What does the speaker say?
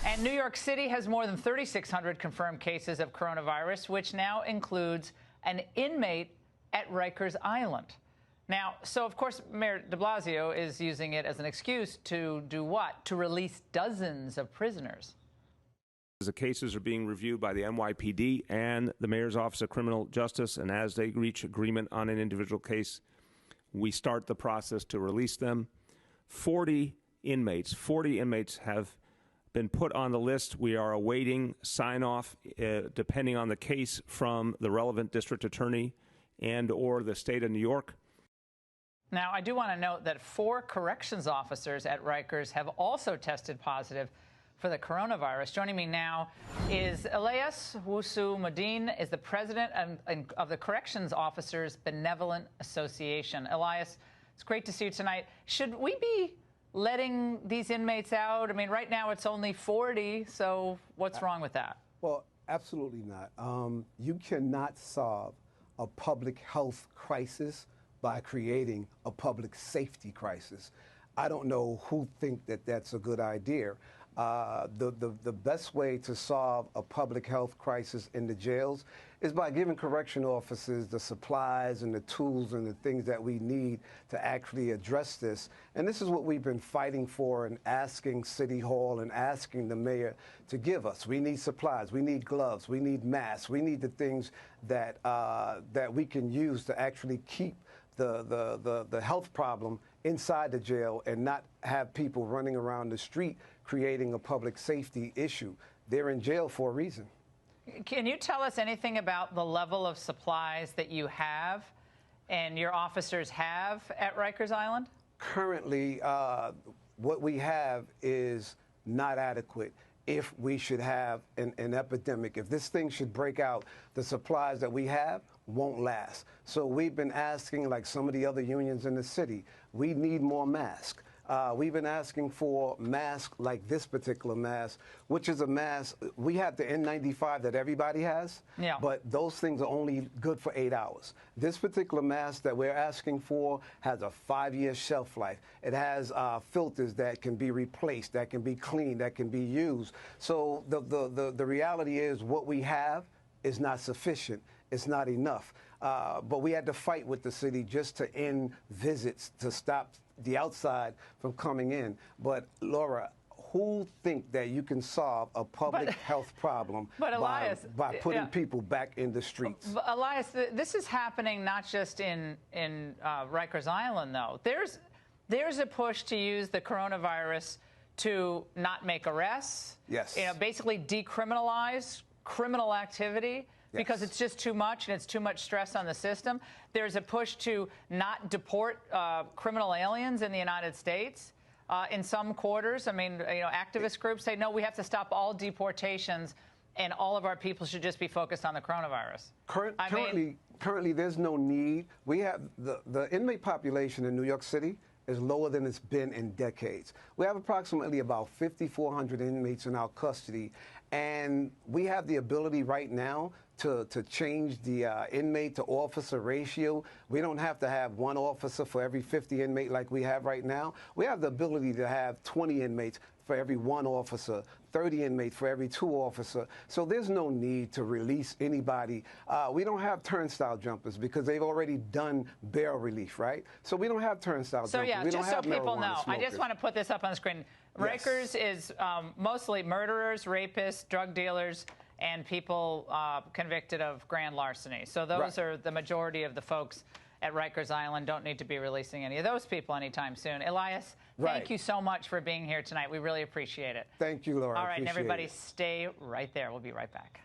And New York City has more than 3,600 confirmed cases of coronavirus, which now includes an inmate at Rikers Island. Now, so of course, Mayor de Blasio is using it as an excuse to do what? To release dozens of prisoners. The cases are being reviewed by the NYPD and the Mayor's Office of Criminal Justice, and as they reach agreement on an individual case, we start the process to release them. 40 inmates have been put on the list. We are awaiting sign-off, depending on the case, from the relevant district attorney and or the state of New York. Now, I do want to note that 4 corrections officers at Rikers have also tested positive for the coronavirus. Joining me now is Elias Husamudeen, is the president of the Corrections Officers Benevolent Association. Elias, it's great to see you tonight. Should we be letting these inmates out? I mean, right now it's only 40, so what's wrong with that? Well, absolutely not. You cannot solve a public health crisis by creating a public safety crisis. I don't know who think that that's a good idea. The best way to solve a public health crisis in the jails is by giving correction officers the supplies and the tools and the things that we need to actually address this. And this is what we've been fighting for and asking City Hall and asking the mayor to give us. We need supplies, we need gloves, we need masks, we need the things that that we can use to actually keep the health problem inside the jail and not have people running around the street creating a public safety issue. They're in jail for a reason. Can you tell us anything about the level of supplies that you have and your officers have at Rikers Island? Currently, what we have is not adequate. If we should have an epidemic, if this thing should break out, the supplies that we have won't last. So we've been asking, like some of the other unions in the city, we need more masks. We've been asking for masks like this particular mask, which is a mask. We have the N95 that everybody has, but those things are only good for 8 hours. This particular mask that we're asking for has a 5-year shelf life. It has filters that can be replaced, that can be cleaned, that can be used. So the reality is what we have is not sufficient. It's not enough. But we had to fight with the city just to end visits, to stop the outside from coming in. But Laura, who think that you can solve a public health problem by putting people back in the streets? But Elias, this is happening not just in Rikers Island, though. There's a push to use the coronavirus to not make arrests. Yes. You know, basically decriminalize criminal activity. Because it's just too much and it's too much stress on the system. There's a push to not deport criminal aliens in the United States in some quarters. I mean, you know, activist groups say, no, we have to stop all deportations and all of our people should just be focused on the coronavirus. Currently, there's no need. We have the inmate population in New York City is lower than it's been in decades. We have approximately about 5,400 inmates in our custody, and we have the ability right now to change the inmate to officer ratio. We don't have to have 1 officer for every 50 inmate like we have right now. We have the ability to have 20 inmates for every 1 officer, 30 inmates for every 2 officers. So there's no need to release anybody. We don't have turnstile jumpers because they've already done bail relief, right? So we don't have turnstile jumpers. Yeah, just so people know, I just want to put this up on the screen. Rikers is mostly murderers, rapists, drug dealers, and people convicted of grand larceny. So those are the majority of the folks at Rikers Island. Don't need to be releasing any of those people anytime soon. Elias, thank you so much for being here tonight. We really appreciate it. Thank you, Laura. All right, and everybody stay right there. We'll be right back.